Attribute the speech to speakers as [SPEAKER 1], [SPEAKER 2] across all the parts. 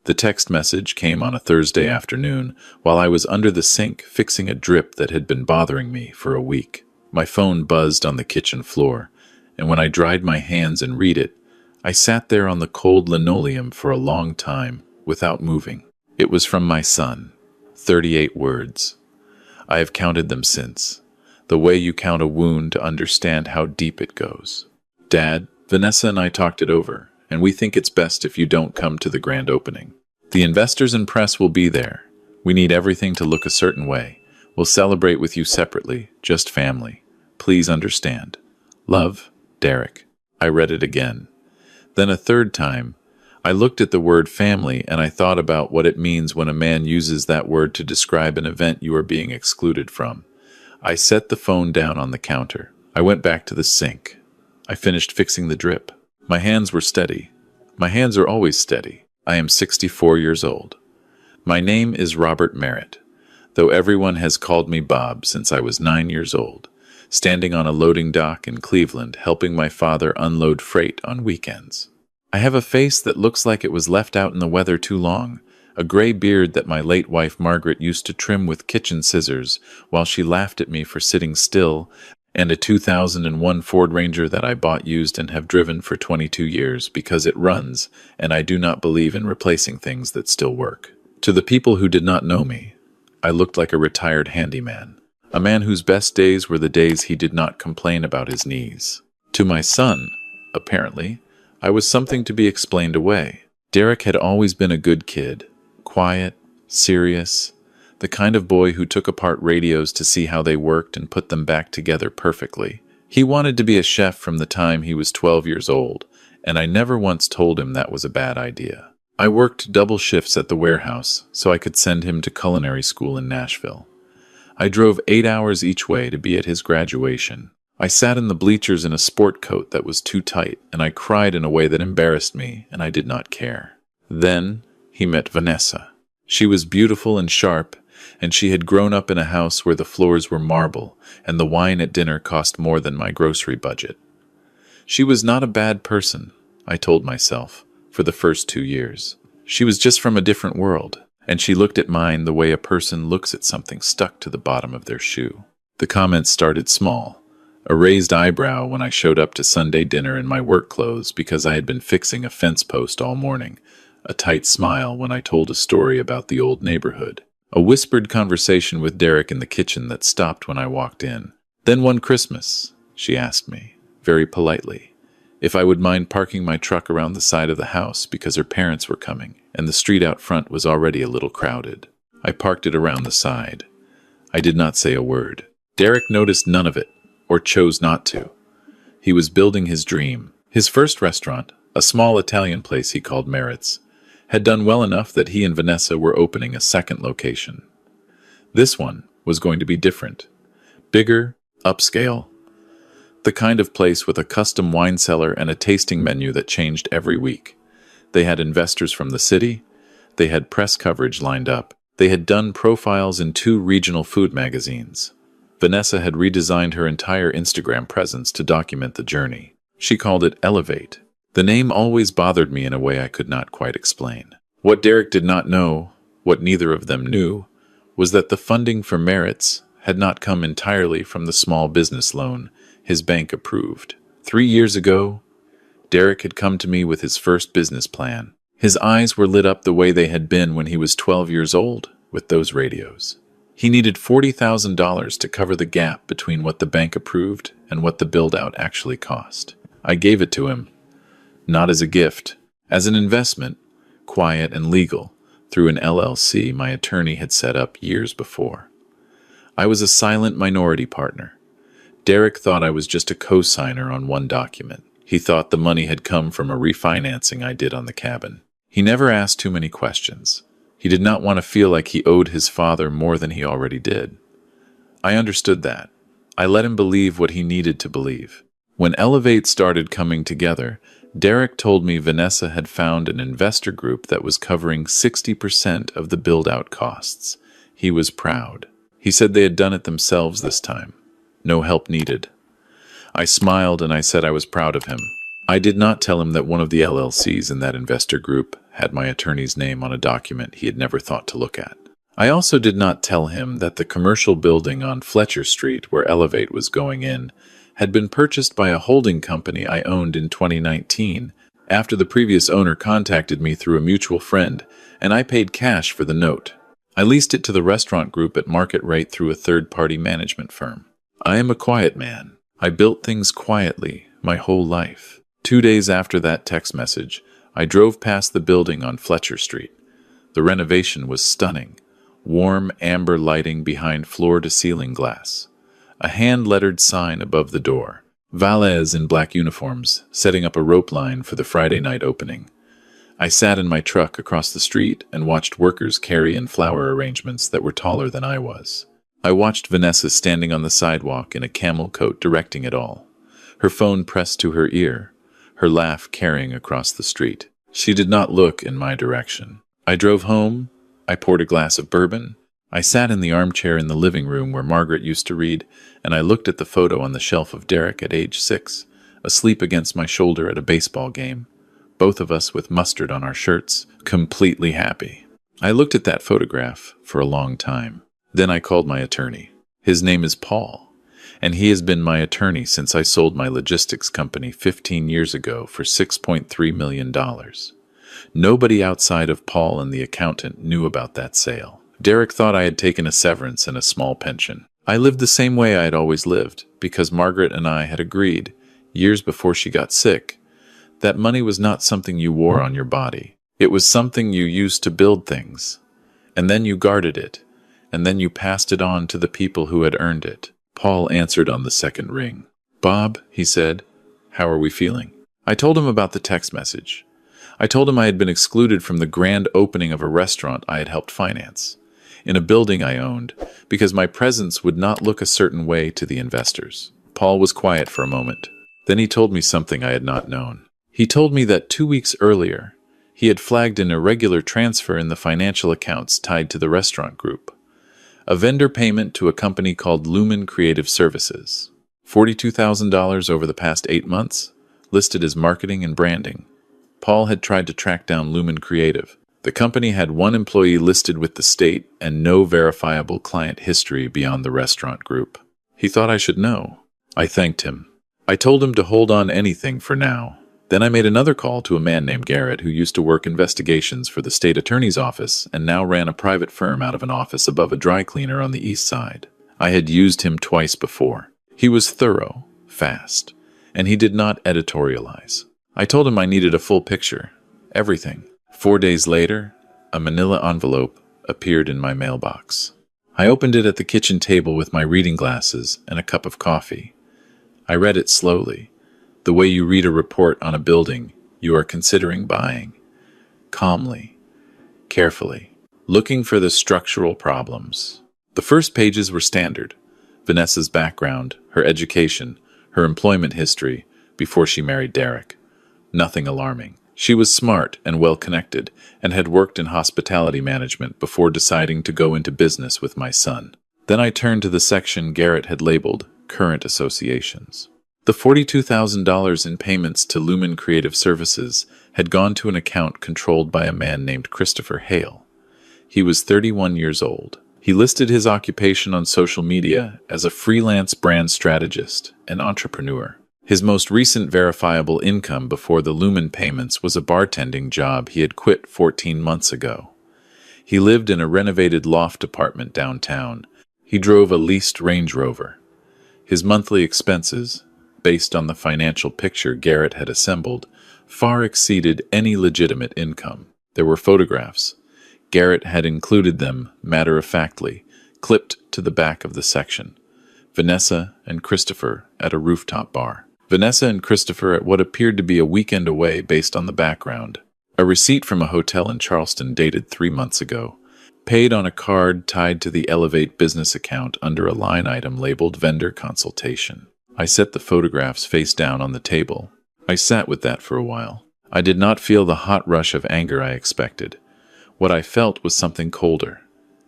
[SPEAKER 1] The text message came on a Thursday afternoon while I was under the sink fixing a drip that had been bothering me for a week. My phone buzzed on the kitchen floor, and when I dried my hands and read it, I sat there on the cold linoleum for a long time without moving. It was from my son. 38 words. I have counted them since, the way you count a wound to understand how deep it goes. Dad, Vanessa and I talked it over, and we think it's best if you don't come to the grand opening. The investors and press will be there. We need everything to look a certain way. We'll celebrate with you separately, just family. Please understand. Love, Derek. I read it again. Then a third time. I looked at the word family and I thought about what it means when a man uses that word to describe an event you are being excluded from. I set the phone down on the counter. I went back to the sink. I finished fixing the drip. My hands were steady. My hands are always steady. I am 64 years old. My name is Robert Merritt, though everyone has called me Bob since I was 9 years old, standing on a loading dock in Cleveland helping my father unload freight on weekends. I have a face that looks like it was left out in the weather too long, a gray beard that my late wife Margaret used to trim with kitchen scissors while she laughed at me for sitting still, and a 2001 Ford Ranger that I bought used and have driven for 22 years because it runs, and I do not believe in replacing things that still work. To the people who did not know me, I looked like a retired handyman, a man whose best days were the days he did not complain about his knees. To my son, apparently, I was something to be explained away. Derek had always been a good kid, quiet, serious, the kind of boy who took apart radios to see how they worked and put them back together perfectly. He wanted to be a chef from the time he was 12 years old, and I never once told him that was a bad idea. I worked double shifts at the warehouse so I could send him to culinary school in Nashville. I drove 8 hours each way to be at his graduation. I sat in the bleachers in a sport coat that was too tight, and I cried in a way that embarrassed me, and I did not care. Then he met Vanessa. She was beautiful and sharp, and she had grown up in a house where the floors were marble, and the wine at dinner cost more than my grocery budget. She was not a bad person, I told myself, for the first 2 years. She was just from a different world, and she looked at mine the way a person looks at something stuck to the bottom of their shoe. The comments started small. A raised eyebrow when I showed up to Sunday dinner in my work clothes because I had been fixing a fence post all morning. A tight smile when I told a story about the old neighborhood. A whispered conversation with Derek in the kitchen that stopped when I walked in. Then one Christmas, she asked me, very politely, if I would mind parking my truck around the side of the house because her parents were coming, and the street out front was already a little crowded. I parked it around the side. I did not say a word. Derek noticed none of it, or chose not to. He was building his dream. His first restaurant, a small Italian place he called Merritt's, had done well enough that he and Vanessa were opening a second location. This one was going to be different. Bigger, upscale. The kind of place with a custom wine cellar and a tasting menu that changed every week. They had investors from the city. They had press coverage lined up. They had done profiles in 2 regional food magazines. Vanessa had redesigned her entire Instagram presence to document the journey. She called it Elevate. The name always bothered me in a way I could not quite explain. What Derek did not know, what neither of them knew, was that the funding for Merritt's had not come entirely from the small business loan his bank approved. 3 years ago, Derek had come to me with his first business plan. His eyes were lit up the way they had been when he was 12 years old with those radios. He needed $40,000 to cover the gap between what the bank approved and what the build-out actually cost. I gave it to him, not as a gift, as an investment, quiet and legal, through an LLC my attorney had set up years before. I was a silent minority partner. Derek thought I was just a co-signer on one document. He thought the money had come from a refinancing I did on the cabin. He never asked too many questions. He did not want to feel like he owed his father more than he already did. I understood that. I let him believe what he needed to believe. When Elevate started coming together, Derek told me Vanessa had found an investor group that was covering 60% of the build-out costs. He was proud. He said they had done it themselves this time. No help needed. I smiled and I said I was proud of him. I did not tell him that one of the LLCs in that investor group had my attorney's name on a document he had never thought to look at. I also did not tell him that the commercial building on Fletcher Street where Elevate was going in had been purchased by a holding company I owned in 2019 after the previous owner contacted me through a mutual friend, and I paid cash for the note. I leased it to the restaurant group at market rate through a third-party management firm. I am a quiet man. I built things quietly my whole life. 2 days after that text message, I drove past the building on Fletcher Street. The renovation was stunning. Warm amber lighting behind floor-to-ceiling glass. A hand-lettered sign above the door. Valets in black uniforms, setting up a rope line for the Friday night opening. I sat in my truck across the street and watched workers carry in flower arrangements that were taller than I was. I watched Vanessa standing on the sidewalk in a camel coat directing it all. Her phone pressed to her ear, her laugh carrying across the street. She did not look in my direction. I drove home. I poured a glass of bourbon. I sat in the armchair in the living room where Margaret used to read, and I looked at the photo on the shelf of Derek at age 6, asleep against my shoulder at a baseball game. Both of us with mustard on our shirts, completely happy. I looked at that photograph for a long time. Then I called my attorney. His name is Paul, and he has been my attorney since I sold my logistics company 15 years ago for $6.3 million. Nobody outside of Paul and the accountant knew about that sale. Derek thought I had taken a severance and a small pension. I lived the same way I had always lived, because Margaret and I had agreed, years before she got sick, that money was not something you wore on your body. It was something you used to build things. And then you guarded it, and then you passed it on to the people who had earned it. Paul answered on the second ring. "Bob," he said, "how are we feeling?" I told him about the text message. I told him I had been excluded from the grand opening of a restaurant I had helped finance, in a building I owned, because my presence would not look a certain way to the investors. Paul was quiet for a moment. Then he told me something I had not known. He told me that 2 weeks earlier, he had flagged an irregular transfer in the financial accounts tied to the restaurant group. A vendor payment to a company called Lumen Creative Services. $42,000 over the past 8 months, listed as marketing and branding. Paul had tried to track down Lumen Creative. The company had one employee listed with the state and no verifiable client history beyond the restaurant group. He thought I should know. I thanked him. I told him to hold on anything for now. Then I made another call to a man named Garrett who used to work investigations for the state attorney's office and now ran a private firm out of an office above a dry cleaner on the east side. I had used him twice before. He was thorough, fast, and he did not editorialize. I told him I needed a full picture. Everything. 4 days later, a manila envelope appeared in my mailbox. I opened it at the kitchen table with my reading glasses and a cup of coffee. I read it slowly, the way you read a report on a building you are considering buying. Calmly, carefully, looking for the structural problems. The first pages were standard. Vanessa's background, her education, her employment history before she married Derek. Nothing alarming. She was smart and well-connected and had worked in hospitality management before deciding to go into business with my son. Then I turned to the section Garrett had labeled Current Associations. The $42,000 in payments to Lumen Creative Services had gone to an account controlled by a man named Christopher Hale. He was 31 years old. He listed his occupation on social media as a freelance brand strategist and entrepreneur. His most recent verifiable income before the Lumen payments was a bartending job he had quit 14 months ago. He lived in a renovated loft apartment downtown. He drove a leased Range Rover. His monthly expenses, based on the financial picture Garrett had assembled, far exceeded any legitimate income. There were photographs. Garrett had included them, matter-of-factly, clipped to the back of the section. Vanessa and Christopher at a rooftop bar. Vanessa and Christopher at what appeared to be a weekend away based on the background. A receipt from a hotel in Charleston dated 3 months ago. Paid on a card tied to the Elevate business account under a line item labeled Vendor Consultation. I set the photographs face down on the table. I sat with that for a while. I did not feel the hot rush of anger I expected. What I felt was something colder.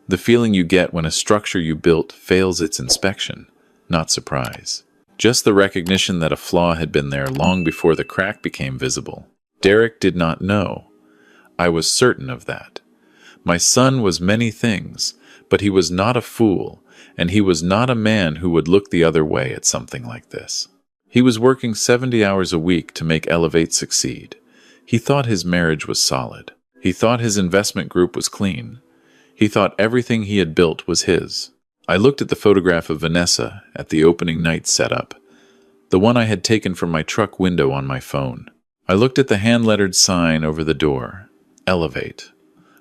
[SPEAKER 1] The feeling you get when a structure you built fails its inspection, not surprise. Just the recognition that a flaw had been there long before the crack became visible. Derek did not know. I was certain of that. My son was many things, but he was not a fool, and he was not a man who would look the other way at something like this. He was working 70 hours a week to make Elevate succeed. He thought his marriage was solid. He thought his investment group was clean. He thought everything he had built was his. I looked at the photograph of Vanessa at the opening night setup, the one I had taken from my truck window on my phone. I looked at the hand-lettered sign over the door, Elevate.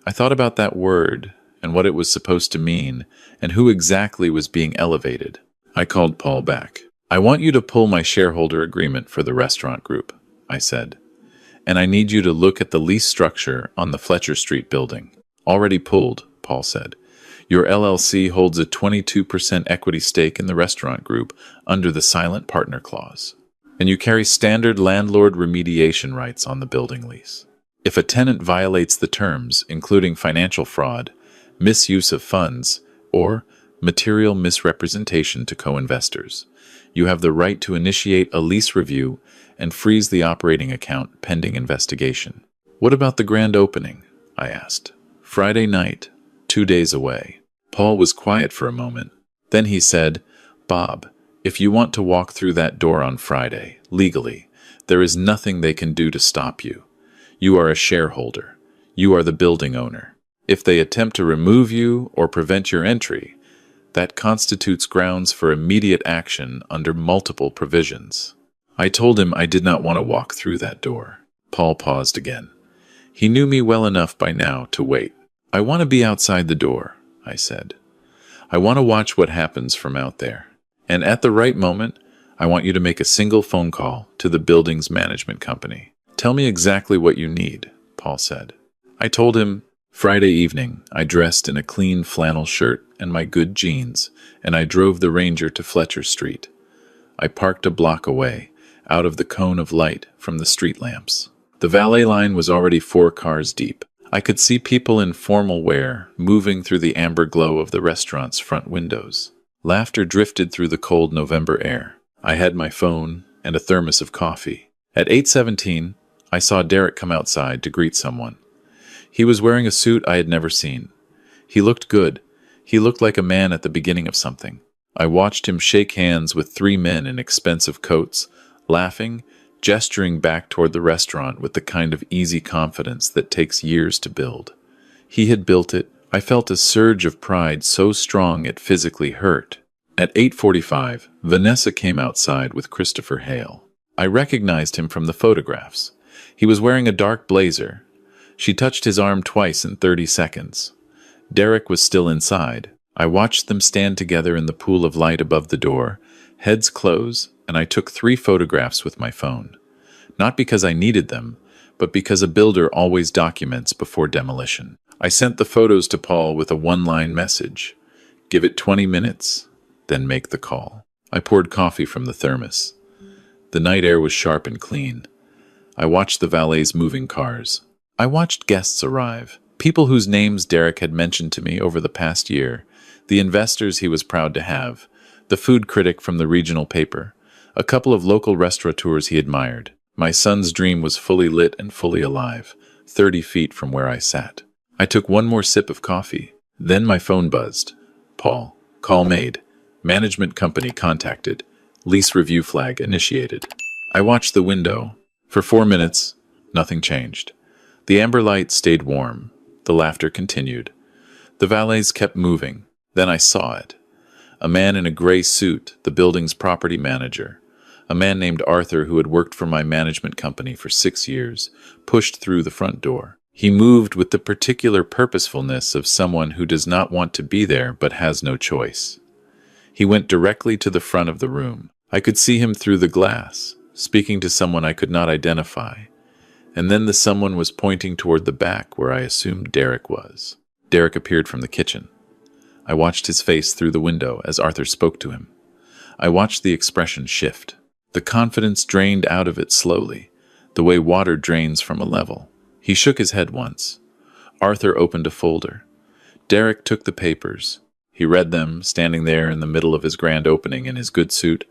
[SPEAKER 1] I thought about that word and what it was supposed to mean and who exactly was being elevated. I called Paul back. "I want you to pull my shareholder agreement for the restaurant group," I said. "And I need you to look at the lease structure on the Fletcher Street building." "Already pulled," Paul said. "Your LLC holds a 22% equity stake in the restaurant group under the silent partner clause. And you carry standard landlord remediation rights on the building lease. If a tenant violates the terms, including financial fraud, misuse of funds, or material misrepresentation to co-investors, you have the right to initiate a lease review and freeze the operating account pending investigation." "What about the grand opening?" I asked. "Friday night, 2 days away." Paul was quiet for a moment. Then he said, "Bob, if you want to walk through that door on Friday, legally, there is nothing they can do to stop you. You are a shareholder. You are the building owner. If they attempt to remove you or prevent your entry, that constitutes grounds for immediate action under multiple provisions." I told him I did not want to walk through that door. Paul paused again. He knew me well enough by now to wait. "I want to be outside the door," I said. "I want to watch what happens from out there. And at the right moment, I want you to make a single phone call to the building's management company." "Tell me exactly what you need," Paul said. I told him. Friday evening, I dressed in a clean flannel shirt and my good jeans, and I drove the Ranger to Fletcher Street. I parked a block away, out of the cone of light from the street lamps. The valet line was already 4 cars deep. I could see people in formal wear moving through the amber glow of the restaurant's front windows. Laughter drifted through the cold November air. I had my phone and a thermos of coffee. At 8:17, I saw Derek come outside to greet someone. He was wearing a suit I had never seen. He looked good. He looked like a man at the beginning of something. I watched him shake hands with 3 men in expensive coats, laughing, gesturing back toward the restaurant with the kind of easy confidence that takes years to build. He had built it. I felt a surge of pride so strong it physically hurt. At 8:45, Vanessa came outside with Christopher Hale. I recognized him from the photographs. He was wearing a dark blazer. She touched his arm twice in 30 seconds. Derek was still inside. I watched them stand together in the pool of light above the door, heads close, and I took 3 photographs with my phone. Not because I needed them, but because a builder always documents before demolition. I sent the photos to Paul with a 1-line message. Give it 20 minutes, then make the call. I poured coffee from the thermos. The night air was sharp and clean. I watched the valet's moving cars. I watched guests arrive, people whose names Derek had mentioned to me over the past year, the investors he was proud to have, the food critic from the regional paper, a couple of local restaurateurs he admired. My son's dream was fully lit and fully alive, 30 feet from where I sat. I took one more sip of coffee. Then my phone buzzed. Paul, call made. Management company contacted. Lease review flag initiated. I watched the window. For 4 minutes, nothing changed. The amber light stayed warm. The laughter continued. The valets kept moving. Then I saw it. A man in a gray suit, the building's property manager, a man named Arthur who had worked for my management company for 6 years, pushed through the front door. He moved with the particular purposefulness of someone who does not want to be there but has no choice. He went directly to the front of the room. I could see him through the glass, speaking to someone I could not identify. And then the someone was pointing toward the back where I assumed Derek was. Derek appeared from the kitchen. I watched his face through the window as Arthur spoke to him. I watched the expression shift. The confidence drained out of it slowly, the way water drains from a level. He shook his head once. Arthur opened a folder. Derek took the papers. He read them, standing there in the middle of his grand opening in his good suit,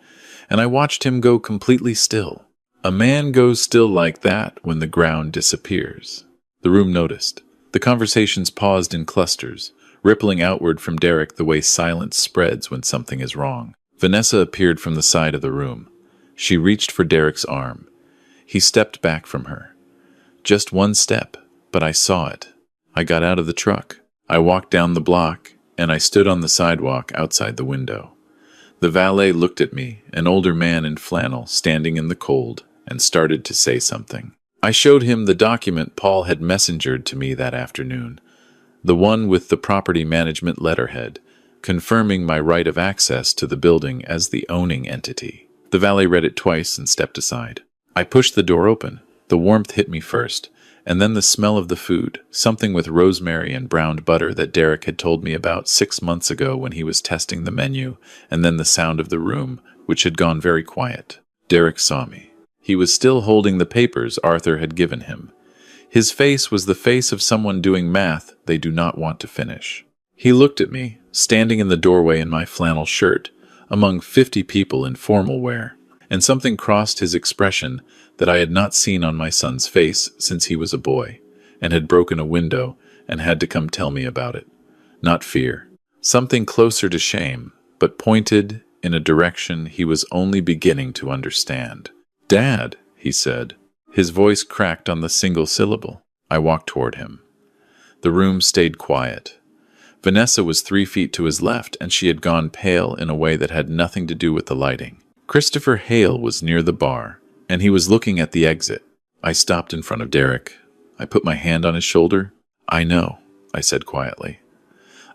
[SPEAKER 1] and I watched him go completely still. A man goes still like that when the ground disappears. The room noticed. The conversations paused in clusters, rippling outward from Derek the way silence spreads when something is wrong. Vanessa appeared from the side of the room. She reached for Derek's arm. He stepped back from her. Just one step, but I saw it. I got out of the truck. I walked down the block, and I stood on the sidewalk outside the window. The valet looked at me, an older man in flannel, standing in the cold, and started to say something. I showed him the document Paul had messengered to me that afternoon, the one with the property management letterhead, confirming my right of access to the building as the owning entity. The valet read it twice and stepped aside. I pushed the door open. The warmth hit me first, and then the smell of the food, something with rosemary and browned butter that Derek had told me about 6 months ago when he was testing the menu, and then the sound of the room, which had gone very quiet. Derek saw me. He was still holding the papers Arthur had given him. His face was the face of someone doing math they do not want to finish. He looked at me, standing in the doorway in my flannel shirt, among 50 people in formal wear, and something crossed his expression that I had not seen on my son's face since he was a boy, and had broken a window and had to come tell me about it. Not fear. Something closer to shame, but pointed in a direction he was only beginning to understand. "Dad," he said. His voice cracked on the single syllable. I walked toward him. The room stayed quiet. Vanessa was 3 feet to his left, and she had gone pale in a way that had nothing to do with the lighting. Christopher Hale was near the bar, and he was looking at the exit. I stopped in front of Derek. I put my hand on his shoulder. "I know," I said quietly.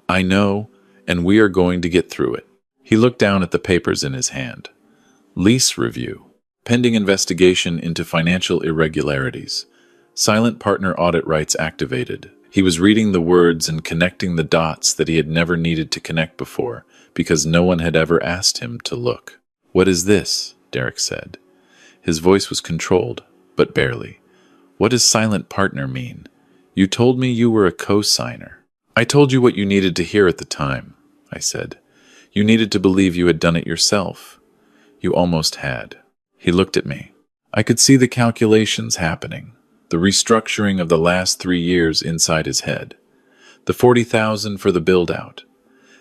[SPEAKER 1] "I know, and we are going to get through it." He looked down at the papers in his hand. Lease review. Pending investigation into financial irregularities. Silent partner audit rights activated. He was reading the words and connecting the dots that he had never needed to connect before, because no one had ever asked him to look. "What is this?" Derek said. His voice was controlled, but barely. "What does silent partner mean? You told me you were a co-signer." "I told you what you needed to hear at the time," I said. "You needed to believe you had done it yourself. You almost had." He looked at me. I could see the calculations happening, the restructuring of the last 3 years inside his head. The $40,000 for the build-out,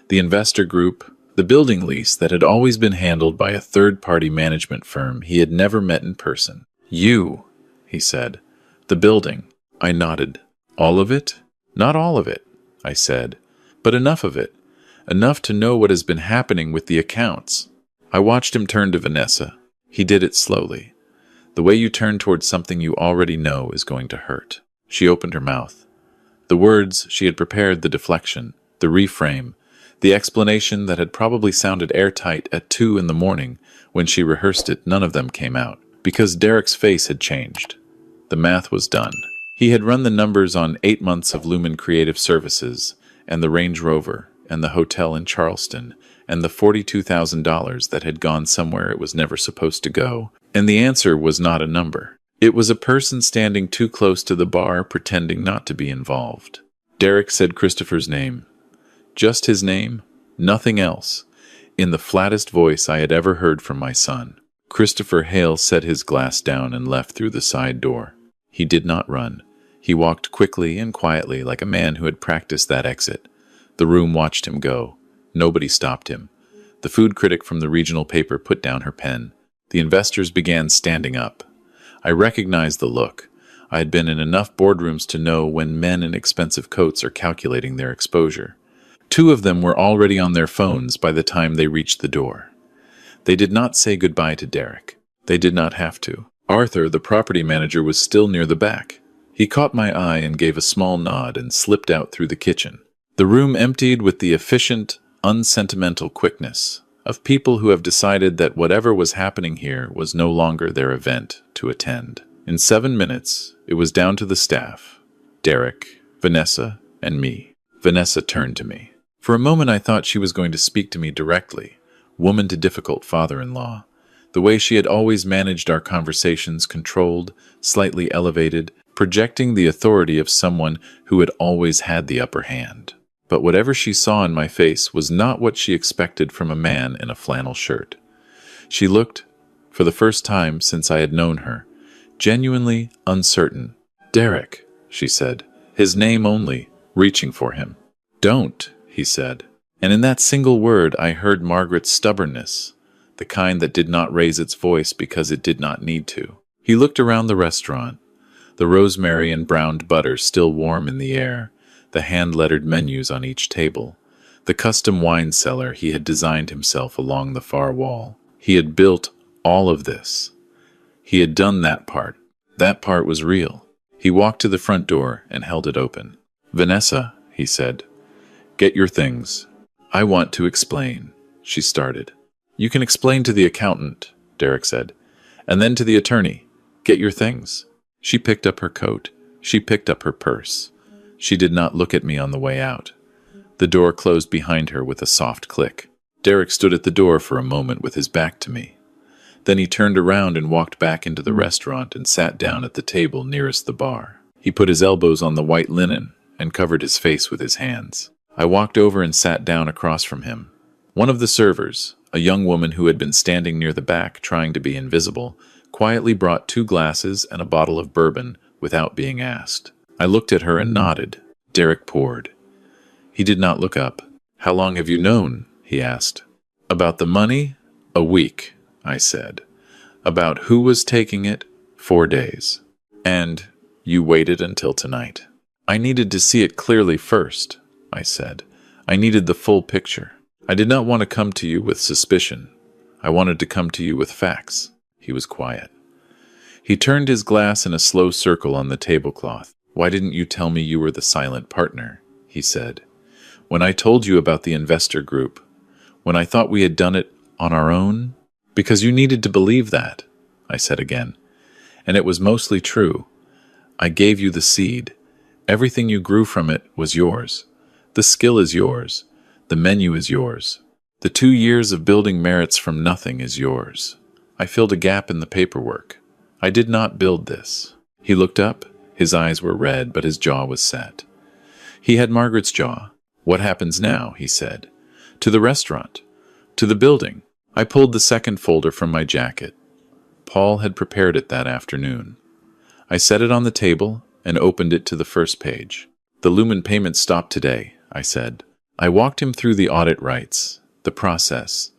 [SPEAKER 1] the investor group, the building lease that had always been handled by a third-party management firm he had never met in person. "You," he said. "The building." I nodded. "All of it?" "Not all of it," I said, "but enough of it. Enough to know what has been happening with the accounts." I watched him turn to Vanessa. He did it slowly. The way you turn towards something you already know is going to hurt. She opened her mouth. The words she had prepared, the deflection, the reframe, the explanation that had probably sounded airtight at 2 in the morning when she rehearsed it, none of them came out, because Derek's face had changed. The math was done. He had run the numbers on 8 months of Lumen Creative Services, and the Range Rover, and the hotel in Charleston, and the $42,000 that had gone somewhere it was never supposed to go. And the answer was not a number. It was a person standing too close to the bar pretending not to be involved. Derek said Christopher's name. Just his name, nothing else, in the flattest voice I had ever heard from my son. Christopher Hale set his glass down and left through the side door. He did not run. He walked quickly and quietly like a man who had practiced that exit. The room watched him go. Nobody stopped him. The food critic from the regional paper put down her pen. The investors began standing up. I recognized the look. I had been in enough boardrooms to know when men in expensive coats are calculating their exposure. 2 of them were already on their phones by the time they reached the door. They did not say goodbye to Derek. They did not have to. Arthur, the property manager, was still near the back. He caught my eye and gave a small nod and slipped out through the kitchen. The room emptied with the efficient, unsentimental quickness of people who have decided that whatever was happening here was no longer their event to attend. In 7 minutes, it was down to the staff, Derek, Vanessa, and me. Vanessa turned to me. For a moment I thought she was going to speak to me directly, woman to difficult father-in-law. The way she had always managed our conversations, controlled, slightly elevated, projecting the authority of someone who had always had the upper hand. But whatever she saw in my face was not what she expected from a man in a flannel shirt. She looked, for the first time since I had known her, genuinely uncertain. "Derek," she said, his name only, reaching for him. "Don't," he said. And in that single word I heard Margaret's stubbornness, the kind that did not raise its voice because it did not need to. He looked around the restaurant, the rosemary and browned butter still warm in the air, the hand-lettered menus on each table, the custom wine cellar he had designed himself along the far wall. He had built all of this. He had done that part. That part was real. He walked to the front door and held it open. "Vanessa," he said, "get your things." "I want to explain," she started. "You can explain to the accountant," Derek said, "and then to the attorney. Get your things." She picked up her coat. She picked up her purse. She did not look at me on the way out. The door closed behind her with a soft click. Derek stood at the door for a moment with his back to me. Then he turned around and walked back into the restaurant and sat down at the table nearest the bar. He put his elbows on the white linen and covered his face with his hands. I walked over and sat down across from him. One of the servers, a young woman who had been standing near the back trying to be invisible, quietly brought 2 glasses and a bottle of bourbon without being asked. I looked at her and nodded. Derek poured. He did not look up. "How long have you known?" he asked. "About the money? A week," I said. "About who was taking it? 4 days. And you waited until tonight." "I needed to see it clearly first," I said. "I needed the full picture. I did not want to come to you with suspicion. I wanted to come to you with facts." He was quiet. He turned his glass in a slow circle on the tablecloth. "Why didn't you tell me you were the silent partner?" he said. "When I told you about the investor group, when I thought we had done it on our own? Because you needed to believe that," I said again. "And it was mostly true. I gave you the seed. Everything you grew from it was yours. The skill is yours. The menu is yours. The 2 years of building merits from nothing is yours. I filled a gap in the paperwork. I did not build this." He looked up. His eyes were red, but his jaw was set. He had Margaret's jaw. "What happens now?" he said. "To the restaurant. To the building." I pulled the second folder from my jacket. Paul had prepared it that afternoon. I set it on the table and opened it to the first page. "The Lumen payment stopped today," I said. I walked him through the audit rights, the process,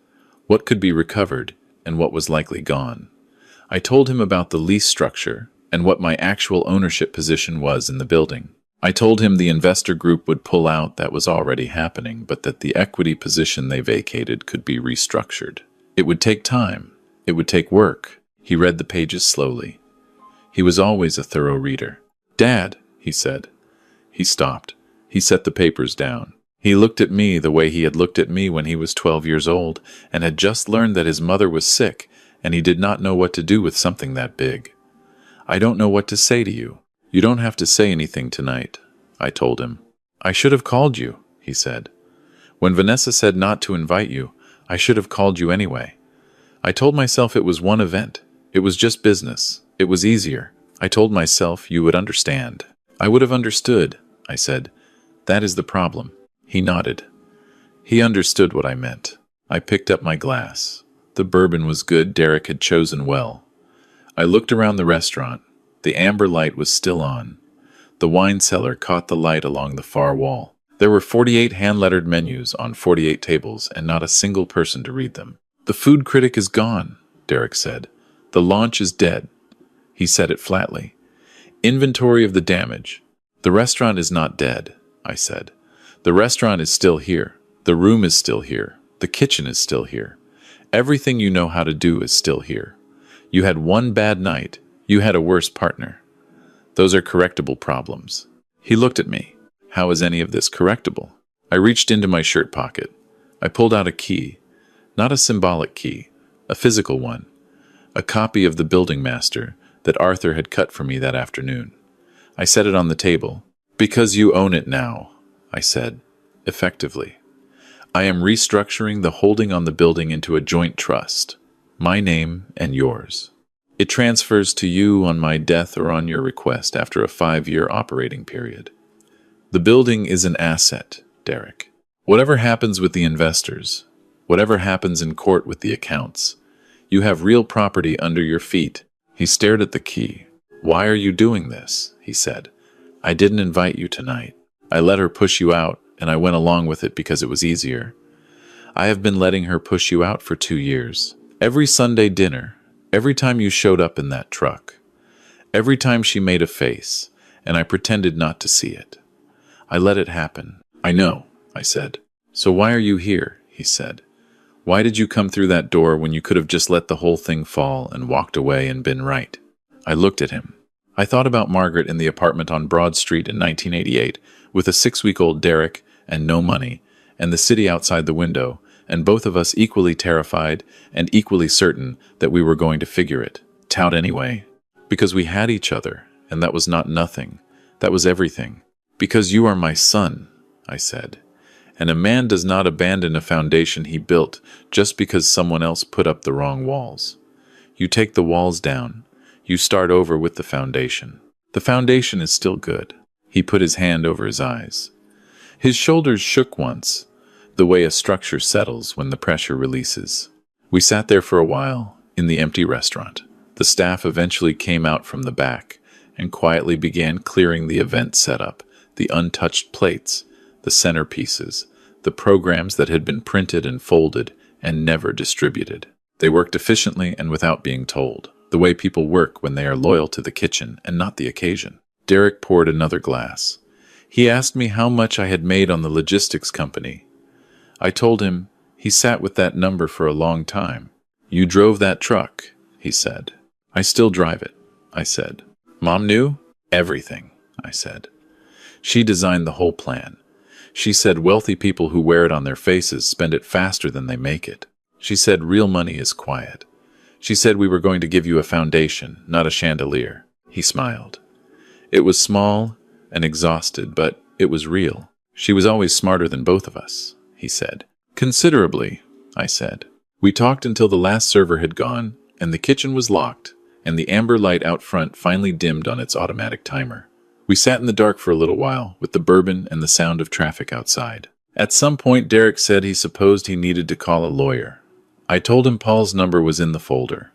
[SPEAKER 1] what could be recovered and what was likely gone. I told him about the lease structure and what my actual ownership position was in the building. I told him the investor group would pull out. That was already happening, but that the equity position they vacated could be restructured. It would take time. It would take work. He read the pages slowly. He was always a thorough reader. "Dad," he said. He stopped. He set the papers down. He looked at me the way he had looked at me when he was 12 years old and had just learned that his mother was sick, and he did not know what to do with something that big. "I don't know what to say to you. You don't have to say anything tonight," I told him. "I should have called you," he said. "When Vanessa said not to invite you, I should have called you anyway. I told myself it was one event. It was just business. It was easier. I told myself you would understand." "I would have understood," I said. "That is the problem." He nodded. He understood what I meant. I picked up my glass. The bourbon was good. Derek had chosen well. I looked around the restaurant. The amber light was still on. The wine cellar caught the light along the far wall. There were 48 hand-lettered menus on 48 tables and not a single person to read them. "The food critic is gone," Derek said. "The launch is dead." He said it flatly. "Inventory of the damage." "The restaurant is not dead," I said. "The restaurant is still here. The room is still here. The kitchen is still here. Everything you know how to do is still here. You had one bad night. You had a worse partner. Those are correctable problems." He looked at me. "How is any of this correctable?" I reached into my shirt pocket. I pulled out a key. Not a symbolic key, a physical one. A copy of the building master that Arthur had cut for me that afternoon. I set it on the table. "Because you own it now," I said, effectively. "I am restructuring the holding on the building into a joint trust, my name and yours. It transfers to you on my death or on your request after a 5-year operating period. The building is an asset. Derek. Whatever happens with the investors, whatever happens in court with the accounts, you have real property under your feet. He stared at the key. Why are you doing this? He said. I didn't invite you tonight. I let her push you out, and I went along with it because it was easier. I have been letting her push you out for 2 years. Every Sunday dinner, every time you showed up in that truck, every time she made a face, and I pretended not to see it. I let it happen. I know, I said. So why are you here? He said. Why did you come through that door when you could have just let the whole thing fall and walked away and been right? I looked at him. I thought about Margaret in the apartment on Broad Street in 1988, with a 6-week-old Derek and no money, and the city outside the window, and both of us equally terrified and equally certain that we were going to figure it out anyway. Because we had each other, and that was not nothing. That was everything. Because you are my son, I said. And a man does not abandon a foundation he built just because someone else put up the wrong walls. You take the walls down. You start over with the foundation. The foundation is still good. He put his hand over his eyes. His shoulders shook once, the way a structure settles when the pressure releases. We sat there for a while, in the empty restaurant. The staff eventually came out from the back and quietly began clearing the event setup, the untouched plates, the centerpieces, the programs that had been printed and folded and never distributed. They worked efficiently and without being told, the way people work when they are loyal to the kitchen and not the occasion. Derek poured another glass. He asked me how much I had made on the logistics company. I told him. He sat with that number for a long time. You drove that truck, he said. I still drive it, I said. Mom knew? Everything, I said. She designed the whole plan. She said wealthy people who wear it on their faces spend it faster than they make it. She said real money is quiet. She said we were going to give you a foundation, not a chandelier. He smiled. It was small and exhausted, but it was real. She was always smarter than both of us, he said. Considerably, I said. We talked until the last server had gone, and the kitchen was locked, and the amber light out front finally dimmed on its automatic timer. We sat in the dark for a little while, with the bourbon and the sound of traffic outside. At some point, Derek said he supposed he needed to call a lawyer. I told him Paul's number was in the folder.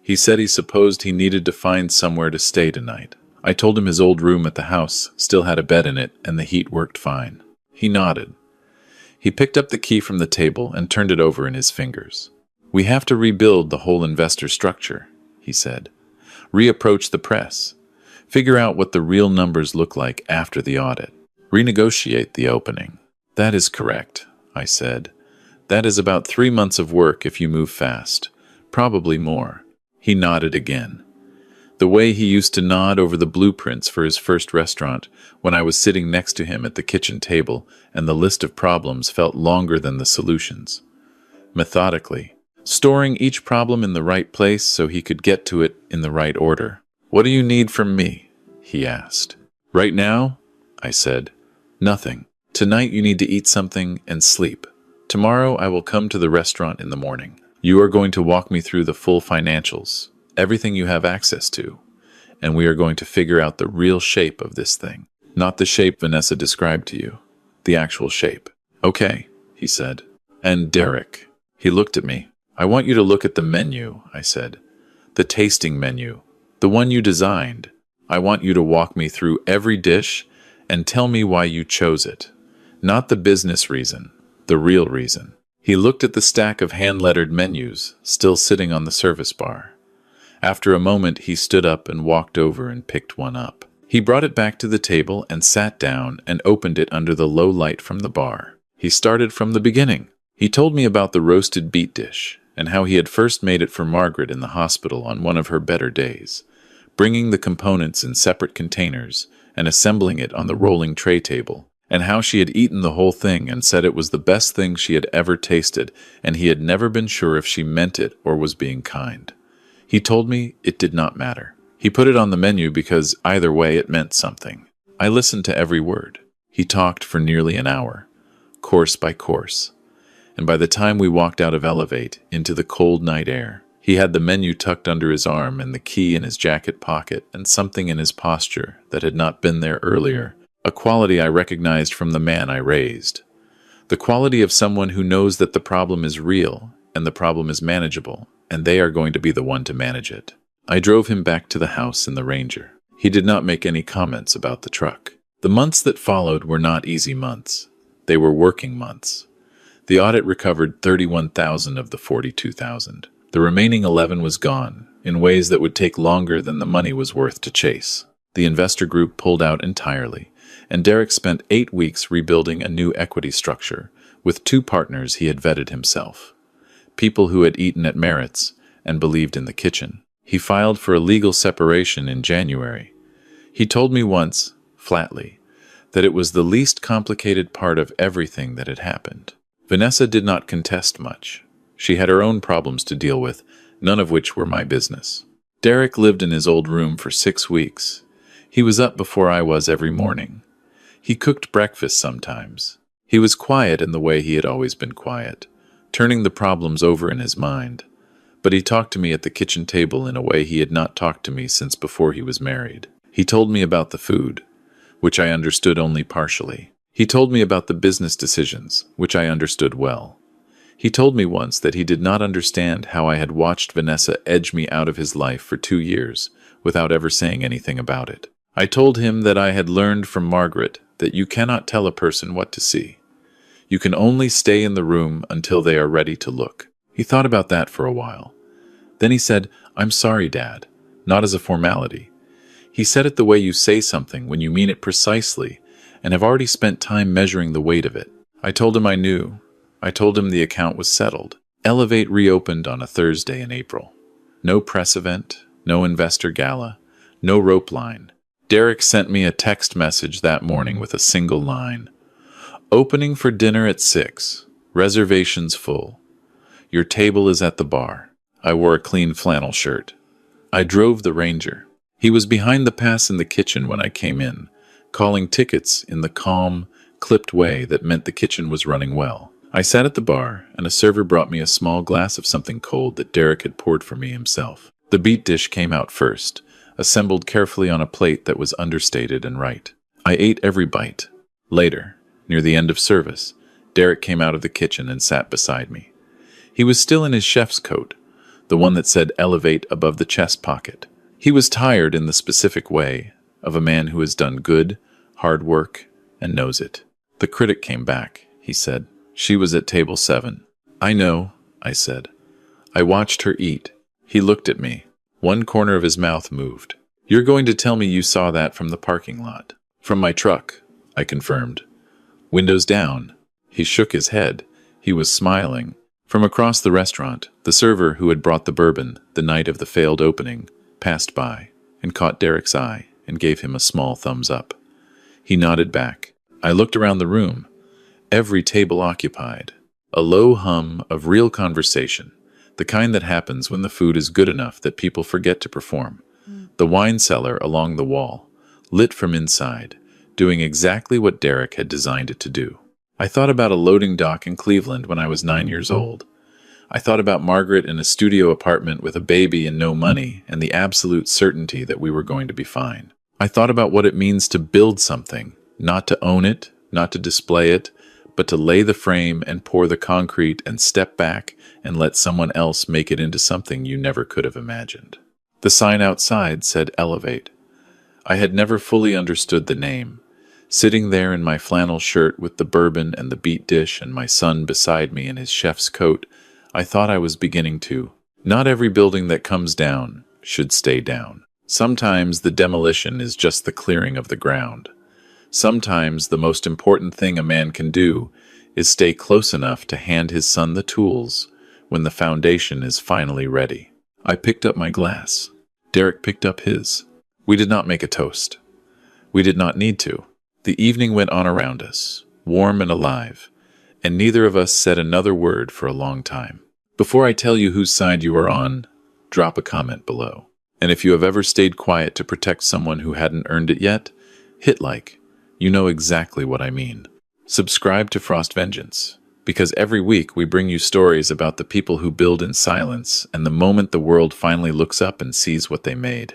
[SPEAKER 1] He said he supposed he needed to find somewhere to stay tonight. I told him his old room at the house still had a bed in it, and the heat worked fine. He nodded. He picked up the key from the table and turned it over in his fingers. We have to rebuild the whole investor structure, he said. Reapproach the press. Figure out what the real numbers look like after the audit. Renegotiate the opening. That is correct, I said. That is about 3 months of work if you move fast. Probably more. He nodded again. The way he used to nod over the blueprints for his first restaurant when I was sitting next to him at the kitchen table and the list of problems felt longer than the solutions. Methodically, storing each problem in the right place so he could get to it in the right order. What do you need from me? He asked. Right now, I said, nothing. Tonight you need to eat something and sleep. Tomorrow I will come to the restaurant in the morning. You are going to walk me through the full financials, everything you have access to, and we are going to figure out the real shape of this thing. Not the shape Vanessa described to you, the actual shape. Okay, he said. And Derek. He looked at me. I want you to look at the menu, I said. The tasting menu. The one you designed. I want you to walk me through every dish and tell me why you chose it. Not the business reason, the real reason. He looked at the stack of hand-lettered menus still sitting on the service bar. After a moment, he stood up and walked over and picked one up. He brought it back to the table and sat down and opened it under the low light from the bar. He started from the beginning. He told me about the roasted beet dish and how he had first made it for Margaret in the hospital on one of her better days, bringing the components in separate containers and assembling it on the rolling tray table, and how she had eaten the whole thing and said it was the best thing she had ever tasted, and he had never been sure if she meant it or was being kind. He told me it did not matter. He put it on the menu because either way it meant something. I listened to every word. He talked for nearly an hour, course by course, and by the time we walked out of Elevate into the cold night air, he had the menu tucked under his arm and the key in his jacket pocket and something in his posture that had not been there earlier, a quality I recognized from the man I raised. The quality of someone who knows that the problem is real and the problem is manageable, and they are going to be the one to manage it. I drove him back to the house in the Ranger. He did not make any comments about the truck. The months that followed were not easy months. They were working months. The audit recovered 31,000 of the 42,000. The remaining 11 was gone, in ways that would take longer than the money was worth to chase. The investor group pulled out entirely, and Derek spent 8 weeks rebuilding a new equity structure with 2 partners he had vetted himself. People who had eaten at Merritt's and believed in the kitchen. He filed for a legal separation in January. He told me once, flatly, that it was the least complicated part of everything that had happened. Vanessa did not contest much. She had her own problems to deal with, none of which were my business. Derek lived in his old room for 6 weeks. He was up before I was every morning. He cooked breakfast sometimes. He was quiet in the way he had always been quiet, turning the problems over in his mind. But he talked to me at the kitchen table in a way he had not talked to me since before he was married. He told me about the food, which I understood only partially. He told me about the business decisions, which I understood well. He told me once that he did not understand how I had watched Vanessa edge me out of his life for 2 years without ever saying anything about it. I told him that I had learned from Margaret that you cannot tell a person what to see. You can only stay in the room until they are ready to look. He thought about that for a while. Then he said, "I'm sorry, Dad," not as a formality. He said it the way you say something when you mean it precisely and have already spent time measuring the weight of it. I told him I knew. I told him the account was settled. Elevate reopened on a Thursday in April. No press event, no investor gala, no rope line. Derek sent me a text message that morning with a single line. "Opening for dinner at 6. Reservations full. Your table is at the bar." I wore a clean flannel shirt. I drove the Ranger. He was behind the pass in the kitchen when I came in, calling tickets in the calm, clipped way that meant the kitchen was running well. I sat at the bar, and a server brought me a small glass of something cold that Derek had poured for me himself. The beet dish came out first, assembled carefully on a plate that was understated and right. I ate every bite. Later, near the end of service, Derek came out of the kitchen and sat beside me. He was still in his chef's coat, the one that said "Elevate" above the chest pocket. He was tired in the specific way of a man who has done good, hard work, and knows it. "The critic came back," he said. "She was at table 7. "I know," I said. I watched her eat. He looked at me. One corner of his mouth moved. "You're going to tell me you saw that from the parking lot?" "From my truck," I confirmed. "Windows down." He shook his head. He was smiling. From across the restaurant, the server who had brought the bourbon the night of the failed opening passed by and caught Derek's eye and gave him a small thumbs up. He nodded back. I looked around the room. Every table occupied. A low hum of real conversation, the kind that happens when the food is good enough that people forget to perform. The wine cellar along the wall, lit from inside, doing exactly what Derek had designed it to do. I thought about a loading dock in Cleveland when I was 9 years old. I thought about Margaret in a studio apartment with a baby and no money, and the absolute certainty that we were going to be fine. I thought about what it means to build something, not to own it, not to display it, but to lay the frame and pour the concrete and step back and let someone else make it into something you never could have imagined. The sign outside said "Elevate." I had never fully understood the name. Sitting there in my flannel shirt with the bourbon and the beet dish and my son beside me in his chef's coat, I thought I was beginning to. Not every building that comes down should stay down. Sometimes the demolition is just the clearing of the ground. Sometimes the most important thing a man can do is stay close enough to hand his son the tools when the foundation is finally ready. I picked up my glass. Derek picked up his. We did not make a toast. We did not need to. The evening went on around us, warm and alive, and neither of us said another word for a long time. Before I tell you whose side you are on, drop a comment below. And if you have ever stayed quiet to protect someone who hadn't earned it yet, hit like. You know exactly what I mean. Subscribe to Frost Vengeance, because every week we bring you stories about the people who build in silence and the moment the world finally looks up and sees what they made.